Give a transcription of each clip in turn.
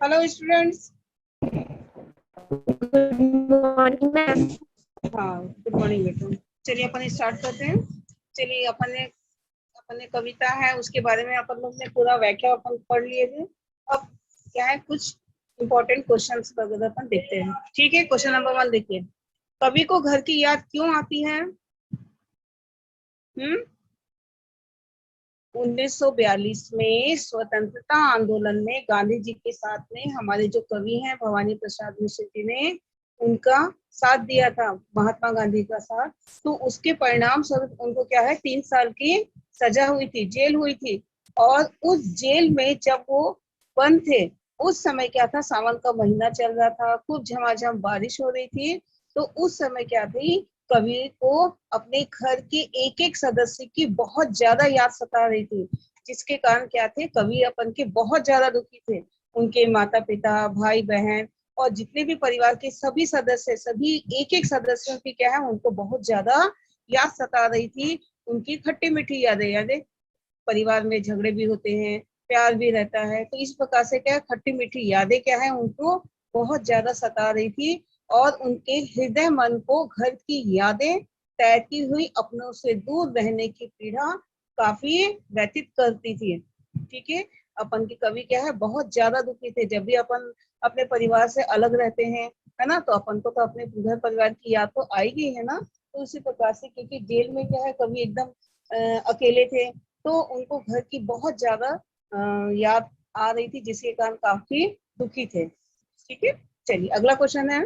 Hello students. Good morning ma'am. हाँ, good morning बेटा। चलिए अपन स्टार्ट करते हैं। चलिए अपन ने कविता है उसके बारे में अपन लोग ने पूरा व्याख्या अपन पढ़ लिए थे। अब क्या है, कुछ इंपॉर्टेंट क्वेश्चंस वगैरह अपन देखते हैं। ठीक है, क्वेश्चन नंबर 1 देखिए। कवि को घर की याद क्यों आती है? 1942 में स्वतंत्रता आंदोलन में गांधी जी के साथ में हमारे जो कवि हैं भवानी प्रसाद मिश्र जी ने उनका साथ दिया था, महात्मा गांधी का साथ। तो उसके परिणाम स्वरूप उनको क्या है, 3 साल की सजा हुई थी, जेल हुई थी। और उस जेल में जब वो बंद थे, उस समय क्या था, सावन का महीना चल रहा था, खूब झमाझम बारिश हो रही थी। तो उस समय क्या थी, कवि को अपने घर के एक एक सदस्य की बहुत ज्यादा याद सता रही थी। जिसके कारण क्या थे, कवि अपन के बहुत ज्यादा दुखी थे। उनके माता पिता, भाई बहन और जितने भी परिवार के सभी सदस्य, सभी एक एक सदस्यों की क्या है, उनको बहुत ज्यादा याद सता रही थी। उनकी खट्टी मीठी यादें यादें परिवार में झगड़े भी होते हैं, प्यार भी रहता है, तो इस प्रकार से क्या है, खट्टी मीठी यादें क्या है, उनको बहुत ज्यादा सता रही थी। और उनके हृदय मन को घर की यादें तैरती हुई अपनों से दूर रहने की पीड़ा काफी व्यथित करती थी। ठीक है, अपन के कवि क्या है, बहुत ज्यादा दुखी थे। जब भी अपन अपने परिवार से अलग रहते हैं, है ना, तो अपन को तो अपने घर परिवार की याद तो आएगी, है ना। तो उसी प्रकार से, क्योंकि जेल में क्या है, कवि एकदम अकेले थे, तो उनको घर की बहुत ज्यादा याद आ रही थी, जिसके कारण काफी दुखी थे। ठीक है, चलिए अगला क्वेश्चन है।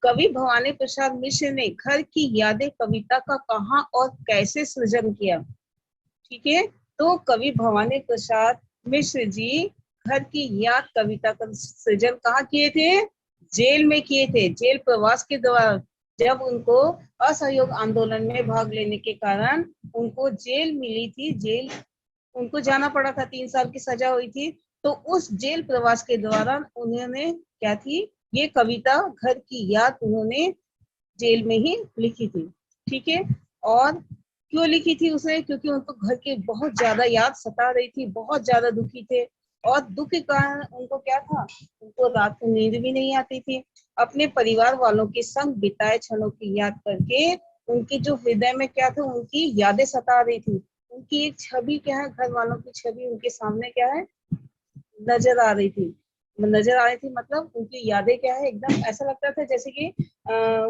कवि भवानी प्रसाद मिश्र ने घर की यादें कविता का कहाँ और कैसे सृजन किया? ठीक है, तो कवि भवानी प्रसाद मिश्र जी घर की याद कविता का सृजन कहाँ किए थे? जेल में किए थे, जेल प्रवास के दौरान। जब उनको असहयोग आंदोलन में भाग लेने के कारण उनको जेल मिली थी, जेल उनको जाना पड़ा था, 3 साल की सजा हुई थी। तो उस जेल प्रवास के दौरान उन्होंने क्या थी, ये कविता घर की याद उन्होंने जेल में ही लिखी थी। ठीक है, और क्यों लिखी थी उसे? क्योंकि उनको घर की बहुत ज्यादा याद सता रही थी, बहुत ज्यादा दुखी थे। और दुख के कारण उनको क्या था, उनको रात को नींद भी नहीं आती थी। अपने परिवार वालों के संग बिताए क्षणों की याद करके उनके जो हृदय में क्या था, उनकी यादें सता रही थी। उनकी एक छवि क्या है, घर वालों की छवि उनके सामने क्या है, नजर आ रही थी। नजर आ रही थी मतलब उनकी यादें क्या है, एकदम ऐसा लगता था जैसे कि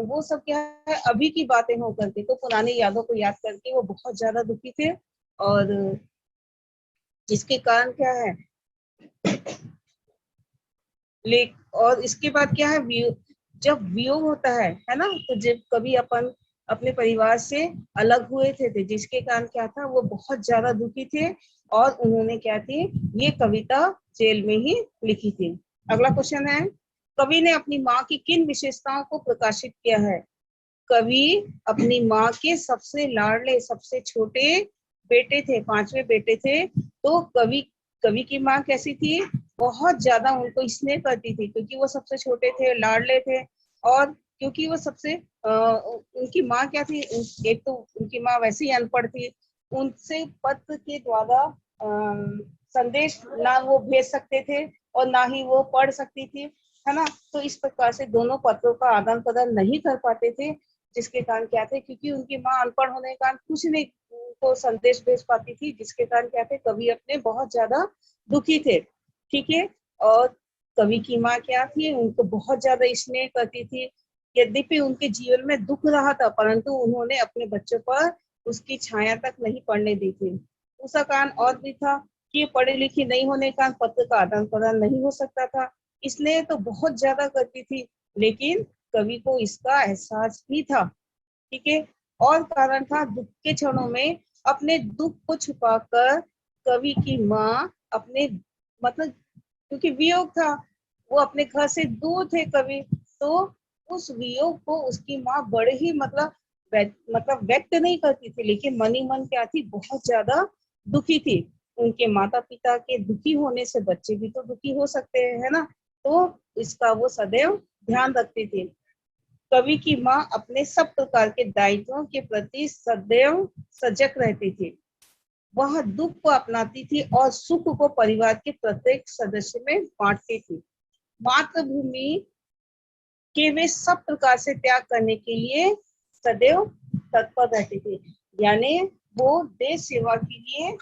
वो सब क्या है, अभी की बातें हो करके, तो पुरानी यादों को याद करके वो बहुत ज्यादा दुखी थे। और जिसके कारण क्या है, ले और इसके बाद क्या है, जब वियोग होता है ना, तो जब कभी अपन अपने परिवार से अलग हुए थे, जिसके कारण क्या था, वो बहुत ज्यादा दुखी थे। और उन्होंने क्या थी, ये कविता जेल में ही लिखी थी। अगला क्वेश्चन है, कवि ने अपनी माँ की किन विशेषताओं को प्रकाशित किया है? कवि अपनी माँ के सबसे लाडले, सबसे छोटे बेटे थे, 5वें बेटे थे। तो कवि कवि की माँ कैसी थी, बहुत ज्यादा उनको स्नेह करती थी, क्योंकि वो सबसे छोटे थे, लाडले थे। और क्योंकि वो सबसे उनकी माँ क्या थी, एक तो उनकी माँ वैसे ही अनपढ़ थी, उनसे पत्र के द्वारा संदेश ना वो भेज सकते थे और ना ही वो पढ़ सकती थी, है ना। तो इस प्रकार से दोनों पत्रों का आदान प्रदान नहीं कर पाते थे। जिसके कारण क्या थे, क्योंकि उनकी माँ अनपढ़ होने के कारण कुछ नहीं उनको संदेश भेज पाती थी, जिसके कारण क्या थे, कवि अपने बहुत ज्यादा दुखी थे। ठीक है, और कवि की माँ क्या थी, उनको बहुत ज्यादा स्नेह करती थी। यद्यपि उनके जीवन में दुख रहा था, परंतु उन्होंने अपने बच्चों पर उसकी छाया तक नहीं पड़ने दी थी। उसका कारण और भी था कि पढ़े लिखे नहीं होने का पत्र का आदान प्रदान नहीं हो सकता था। इसलिए तो बहुत ज्यादा करती थी, लेकिन कवि को इसका एहसास भी था। ठीक है, और कारण था, दुख के क्षणों में अपने दुख को छुपाकर कवि की माँ अपने, मतलब क्योंकि वियोग था, वो अपने घर से दूर थे कवि, तो उस वियोग को उसकी माँ बड़े ही मतलब व्यक्त नहीं करती थी, लेकिन मन ही मन क्या थी, बहुत ज्यादा दुखी थी। उनके माता पिता के दुखी होने से बच्चे भी तो दुखी हो सकते हैं, है ना। तो इसका वो सदैव ध्यान रखती थी। कवि की माँ अपने सब प्रकार के दायित्वों के प्रति सदैव सजग रहती थी। वह दुख को अपनाती थी और सुख को परिवार के प्रत्येक सदस्य में बांटती थी। मातृभूमि के वे सब प्रकार से त्याग करने के लिए सदैव तत्पर रहती थी। यानी वो देश सेवा के लिए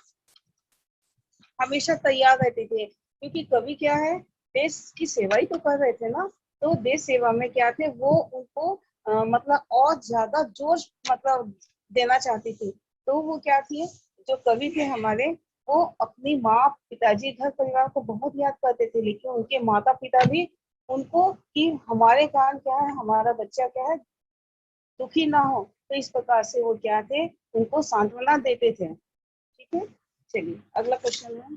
हमेशा तैयार रहते थे, क्योंकि कवि क्या है, देश की सेवा ही तो कर रहे थे ना। तो देश सेवा में क्या थे, वो उनको मतलब और ज्यादा जोश मतलब देना चाहती थी। तो वो क्या थी, जो कवि थे हमारे, वो अपनी माँ पिताजी घर परिवार को बहुत याद करते थे, लेकिन उनके माता पिता भी उनको कि हमारे कारण क्या है, हमारा बच्चा क्या है, दुखी ना हो। तो इस प्रकार से वो क्या थे, उनको सांत्वना देते थे। ठीक है, चलिए अगला क्वेश्चन है,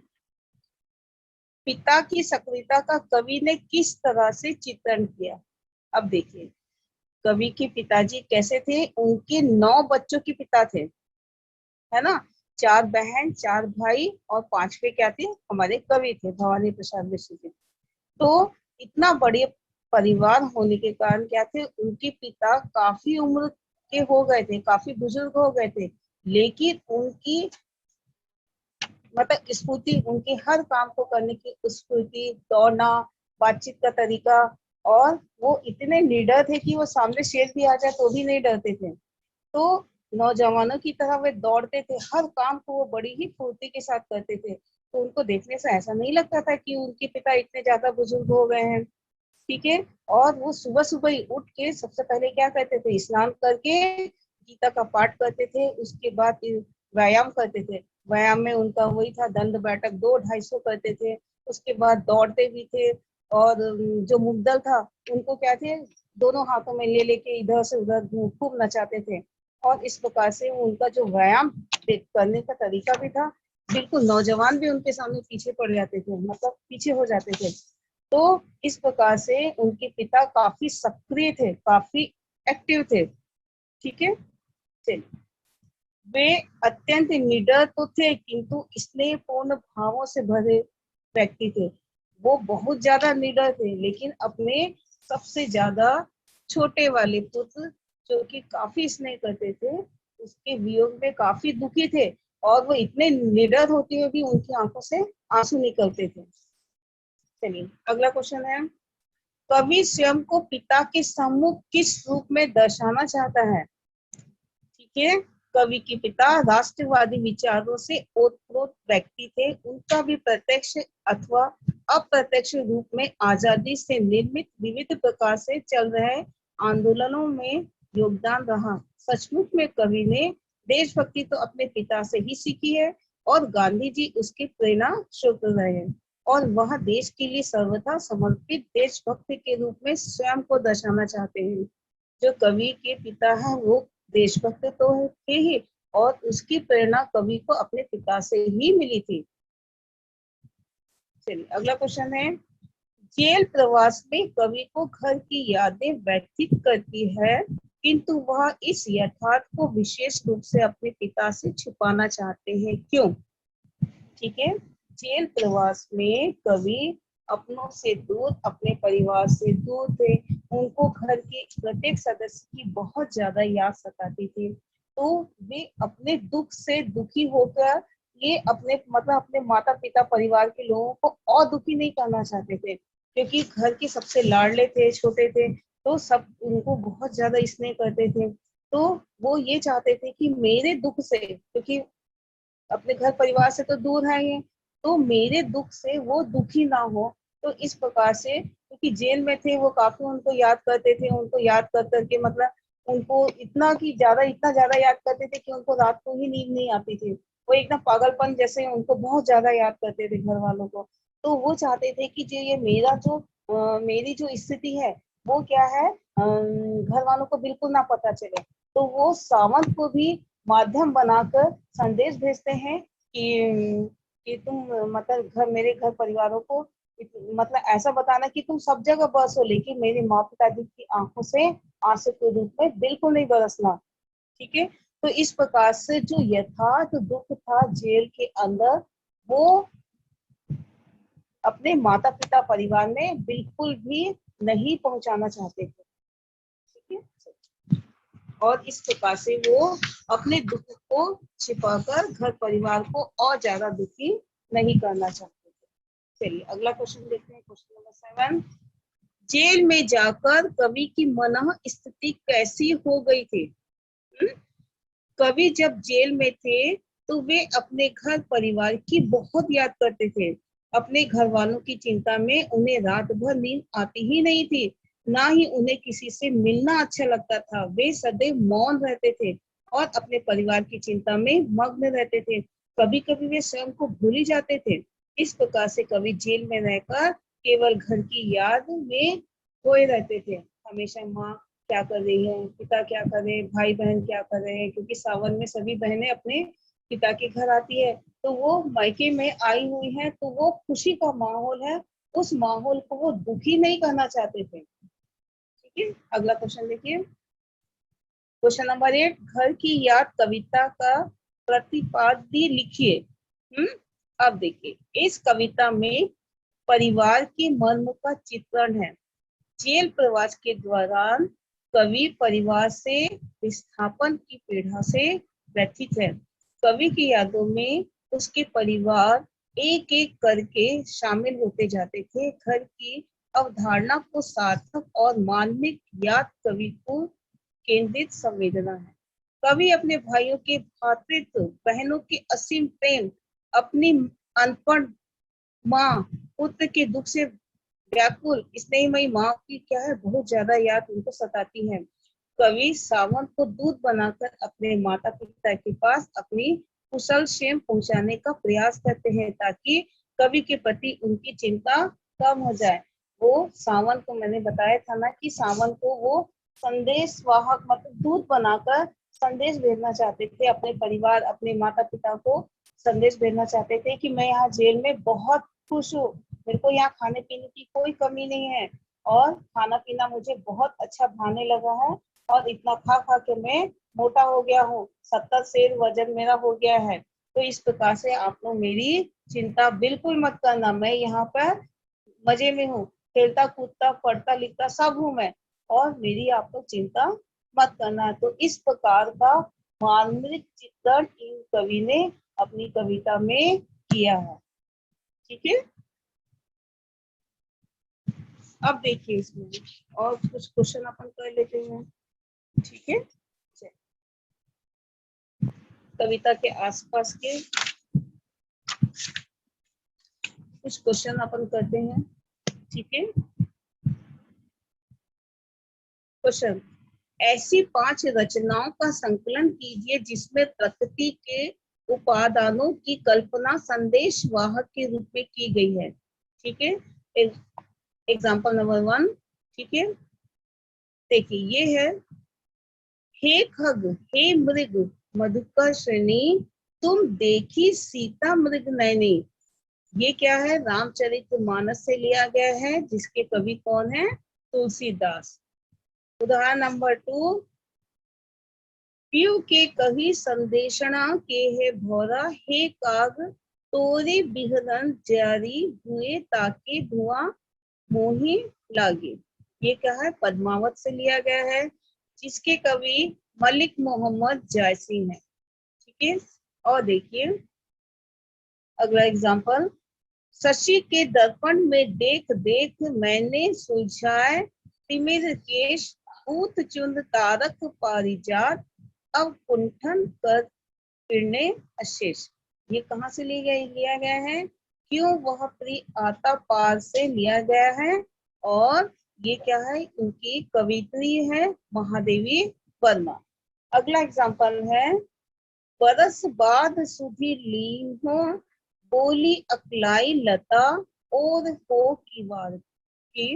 पिता की सक्रियता का कवि ने किस तरह से चित्रण किया। अब देखिए, कवि के पिताजी कैसे थे, उनके 9 बच्चों के पिता थे, है ना, 4 बहन 4 भाई और 5वें क्या थे, हमारे कवि थे भवानी प्रसाद मिश्र जी। तो इतना बड़े परिवार होने के कारण क्या थे, उनके पिता काफी उम्र के हो गए थे, काफी बुजुर्ग हो गए थे, लेकिन उनकी मतलब स्फूर्ति, उनके हर काम को करने की स्फूर्ति, दौड़ना, बातचीत का तरीका, और वो इतने निडर थे कि वो सामने शेर भी आ जाए तो भी नहीं डरते थे। तो नौजवानों की तरह वे दौड़ते थे, हर काम को वो बड़ी ही फुर्ती के साथ करते थे। तो उनको देखने से ऐसा नहीं लगता था कि उनके पिता इतने ज्यादा बुजुर्ग हो गए हैं। ठीक है, और वो सुबह सुबह ही उठ के सबसे पहले क्या करते थे, स्नान करके गीता का पाठ करते थे, उसके बाद व्यायाम करते थे। व्यायाम में उनका वही था, दंड बैठक 200-250 करते थे। उसके बाद दौड़ते भी थे, और जो मुद्दल था उनको क्या थे, दोनों हाथों में ले लेके इधर से उधर खूब नचाते थे। और इस प्रकार से उनका जो व्यायाम करने का तरीका भी था, बिल्कुल नौजवान भी उनके सामने पीछे पड़ जाते थे, मतलब पीछे हो जाते थे। तो इस प्रकार से उनके पिता काफी सक्रिय थे, काफी एक्टिव थे। ठीक है, चलिए, वे अत्यंत निडर तो थे, किंतु स्नेहपूर्ण भावों से भरे व्यक्ति थे। वो बहुत ज्यादा निडर थे, लेकिन अपने सबसे ज्यादा छोटे वाले पुत्र, जो कि काफी स्नेह करते थे, उसके वियोग में काफी दुखी थे। और वो इतने निडर होते हुए भी उनकी आंखों से आंसू निकलते थे। चलिए अगला क्वेश्चन है, कवि स्वयं को पिता के सम्मुख किस रूप में दर्शाना चाहता है। ठीक है, कवि के पिता राष्ट्रवादी विचारों से ओतप्रोत व्यक्ति थे। उनका भी प्रत्यक्ष अथवा अप्रत्यक्ष रूप में आजादी से निर्मित विविध प्रकार से चल रहे आंदोलनों में योगदान रहा। सचमुच में कवि ने देशभक्ति तो अपने पिता से ही सीखी है, और गांधी जी उसके प्रेरणा स्रोत रहे हैं, और वह देश के लिए सर्वथा समर्पित देशभक्त के रूप में स्वयं को दर्शाना चाहते हैं। जो कवि के पिता है वो देशभक्त तो थे ही, और उसकी प्रेरणा कवि को अपने पिता से ही मिली थी। चलिए अगला क्वेश्चन है, जेल प्रवास में कवि को घर की यादें व्यथित करती है, किंतु वह इस यथार्थ को विशेष रूप से अपने पिता से छुपाना चाहते हैं, क्यों। ठीक है, जेल प्रवास में कवि अपनों से दूर, अपने परिवार से दूर थे। उनको घर के प्रत्येक सदस्य की बहुत ज्यादा याद सताती थी। तो वे अपने दुख से दुखी होकर ये अपने मतलब अपने माता पिता परिवार के लोगों को और दुखी नहीं करना चाहते थे, क्योंकि घर के सबसे लाडले थे, छोटे थे, तो सब उनको बहुत ज्यादा स्नेह करते थे। तो वो ये चाहते थे कि मेरे दुख से, क्योंकि अपने घर परिवार से तो दूर है ये, तो मेरे दुख से वो दुखी ना हो। तो इस प्रकार से, क्योंकि जेल में थे, वो काफी उनको याद करते थे, उनको याद कर करके मतलब उनको इतना ज्यादा याद करते थे कि उनको रात को ही नींद नहीं आती थी। वो एकदम पागलपन जैसे उनको बहुत ज्यादा याद करते थे घर वालों को। तो वो चाहते थे कि जो ये मेरी जो स्थिति है वो क्या है, घर वालों को बिल्कुल ना पता चले। तो वो सावंत को भी माध्यम बनाकर संदेश भेजते हैं कि तुम मतलब मेरे घर परिवारों को मतलब ऐसा बताना कि तुम सब जगह बरसो, लेकिन मेरे माँ पिताजी की आंखों से आंसू के रूप में बिल्कुल नहीं बरसना। ठीक है, तो इस प्रकार से जो यथार्थ दुख था जेल के अंदर, वो अपने माता पिता परिवार में बिल्कुल भी नहीं पहुंचाना चाहते थे। ठीक है, और इस प्रकार से वो अपने दुख को छिपाकर घर परिवार को और ज्यादा दुखी नहीं करना चाहते थे। चलिए अगला क्वेश्चन देखते हैं, क्वेश्चन नंबर 7। जेल में जाकर कवि की मनः स्थिति कैसी हो गई थी? कवि जब जेल में थे तो वे अपने घर परिवार की बहुत याद करते थे। अपने घर वालों की चिंता में उन्हें रात भर नींद आती ही नहीं थी, ना ही उन्हें किसी से मिलना अच्छा लगता था। वे सदैव मौन रहते थे और अपने परिवार की चिंता में मग्न रहते थे। कभी कभी वे स्वयं को भूल ही जाते थे। इस प्रकार से कवि जेल में रहकर केवल घर की याद में खोए रहते थे। हमेशा माँ क्या कर रही है, पिता क्या कर रहे हैं, भाई बहन क्या कर रहे हैं, क्योंकि सावन में सभी बहनें अपने पिता के घर आती है, तो वो मायके में आई हुई है, तो वो खुशी का माहौल है, उस माहौल को वो दुखी नहीं करना चाहते थे। ठीक है, अगला क्वेश्चन देखिए, क्वेश्चन नंबर 8। घर की याद कविता का प्रतिपाद्य लिखिए। अब देखिए, इस कविता में परिवार के मर्म का चित्रण है। जेल प्रवास के दौरान कवि परिवार से विस्थापन की पीड़ा से व्यथित है। कवि की यादों में उसके परिवार एक एक करके शामिल होते जाते थे। घर की अवधारणा को सार्थक और मानविक याद कवि को केंद्रित संवेदना है। कवि अपने भाइयों के भ्रातृत्व, बहनों के असीम प्रेम, अपनी अनपढ़ माँ पुत्र के दुख से व्याकुल स्नेहमयी माँ की क्या है, बहुत ज्यादा याद उनको सताती है। कवि सावन को दूध बनाकर अपने माता पिता के पास अपनी कुशल क्षेम पहुंचाने का प्रयास करते हैं, ताकि कवि के प्रति उनकी चिंता कम हो जाए। वो सावन को, मैंने बताया था ना कि सावन को वो संदेश वाहक मतलब दूध बनाकर संदेश भेजना चाहते थे अपने परिवार, अपने माता पिता को संदेश भेजना चाहते थे कि मैं यहाँ जेल में बहुत खुश हूँ, मेरे को यहाँ खाने पीने की कोई कमी नहीं है और खाना पीना मुझे बहुत अच्छा भाने लगा है और इतना खा खा के मैं मोटा हो गया हूँ, 70 सेर वजन मेरा हो गया है। तो इस प्रकार से आप लोग मेरी चिंता बिल्कुल मत करना, मैं यहाँ पर मजे में हूँ, खेलता कूदता पढ़ता लिखता सब हूँ मैं, और मेरी आप लोग चिंता मत करना। तो इस प्रकार का मानविक चित्रण इन कवि ने अपनी कविता में किया है। ठीक है, अब देखिए इसमें और कुछ क्वेश्चन अपन कर लेते हैं। ठीक है, कविता के आसपास के कुछ क्वेश्चन अपन करते हैं। ठीक है, क्वेश्चन, ऐसी 5 रचनाओं का संकलन कीजिए जिसमें प्रकृति के उपादानों की कल्पना संदेश वाहक के रूप में की गई है। ठीक है, एग्जाम्पल नंबर 1। ठीक है, देखिए ये है, हे खग हे मृग मधुकर श्रेणी, तुम देखी सीता मृग नैनी। ये क्या है, रामचरितमानस से लिया गया है, जिसके कवि कौन है, तुलसीदास। उदाहरण नंबर 2, पीयू के कही संदेशना के है भौरा, हे काग तोरे बिहरन जारी हुए ताके धुआं मोही लागे। ये क्या है, पद्मावत से लिया गया है, जिसके कवि मलिक मोहम्मद जायसी हैं। ठीक है, और देखिए अगला एग्जाम्पल, शशि के दर्पण में देख देख मैंने सुलझाए तिमिर केश, ऊत चुंद तारक पारिजात, अब कुंठन कर फिरने अशेष। ये कहाँ से लिया गया है, क्यों वह प्रिय आता पार से लिया गया है, और ये क्या है, उनकी कवित्री है महादेवी वर्मा। अगला एग्जाम्पल है, बरस बाद सुधि ली हो बोली अकलाई लता, और हो की वार की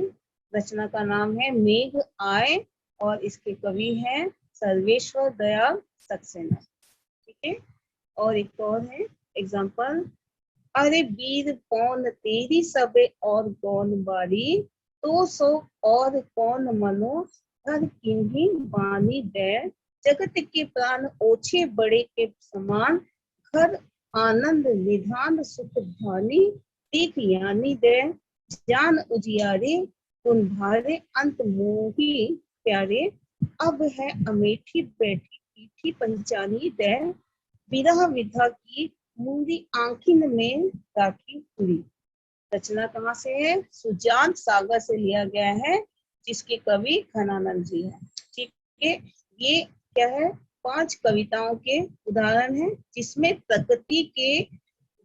रचना का नाम है मेघ आए, और इसके कवि हैं सर्वेश्वर दयाल सक्सेना। ठीक है, और एक और है एग्जाम्पल, अरे वीर कौन तेरी सबे और कौन बारी, तो सो और कौन मनो हर किन्हीं बानी दे, जगत के प्राण ओछे बड़े के समान, घर आनंद निधान सुख धानी, तीख यानी दे जान उजियारे, उन भारे अंत मोही प्यारे, अब है अमेठी बैठी पीठी पंचानी दे विरह विधा की मुंदी आंखिन में राखी हुई। रचना कहाँ से है? सुजान सागर से लिया गया है, जिसके कवि घनानंद जी हैं। ठीक है, ये क्या है? 5 कविताओं के उदाहरण हैं, जिसमें प्रकृति के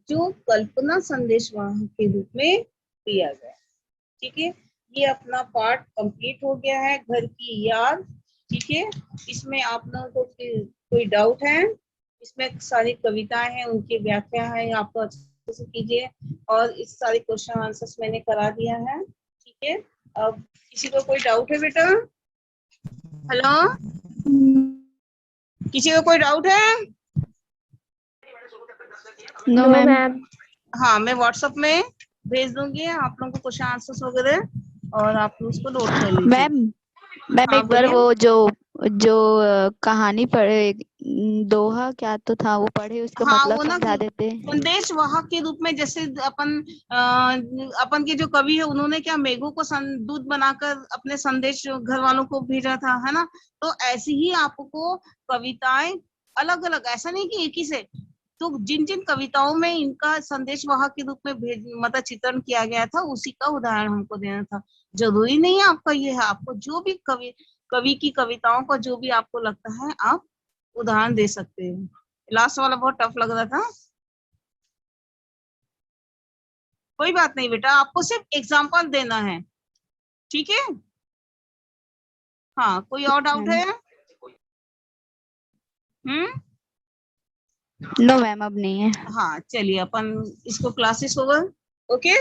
जो कल्पना संदेश के रूप में दिया गया। ठीक है, ये अपना पार्ट कंप्लीट हो गया है, घर की याद। ठीक है, इसमें आप लोगों को कोई डाउट है? इसमें सारी कविताएं हैं, उनकी व्याख्या है, आपको अच्छे से कीजिए। और इस सारे क्वेश्चन आंसर्स मैंने करा दिया है। ठीक है, अब किसी को कोई डाउट है बेटा? हेलो, किसी को कोई डाउट है? No ma'am. हाँ, मैं व्हाट्सएप में भेज दूंगी आप लोगों को क्वेश्चन आंसर्स वगैरह, और आप लोग उसको नोट कर लीजिए। मैम हाँ एक बार बोलिए। वो जो कहानी पढ़े, दोहा क्या तो था वो पढ़े, उसका हाँ, मतलब वो ना समझा देते। संदेश वाहक के रूप में, जैसे अपन के जो कवि है, उन्होंने क्या मेघों को दूत बनाकर अपने संदेश घर वालों को भेजा था, है ना? तो ऐसी ही आपको कविताएं अलग अलग, ऐसा नहीं कि एक ही से, तो जिन जिन कविताओं में इनका संदेश वाहक के रूप में मतलब चित्रण किया गया था, उसी का उदाहरण हमको देना था। जरूरी नहीं है आपका ये है, आपको जो भी कवि की कविताओं का जो भी आपको लगता है, आप उदाहरण दे सकते हैं। लास्ट वाला बहुत टफ लग रहा था। कोई बात नहीं बेटा, आपको सिर्फ एग्जाम्पल देना है। ठीक है, हाँ, कोई और डाउट है? नो मैम अब नहीं है। हाँ, चलिए अपन इसको क्लासेस होगा। ओके।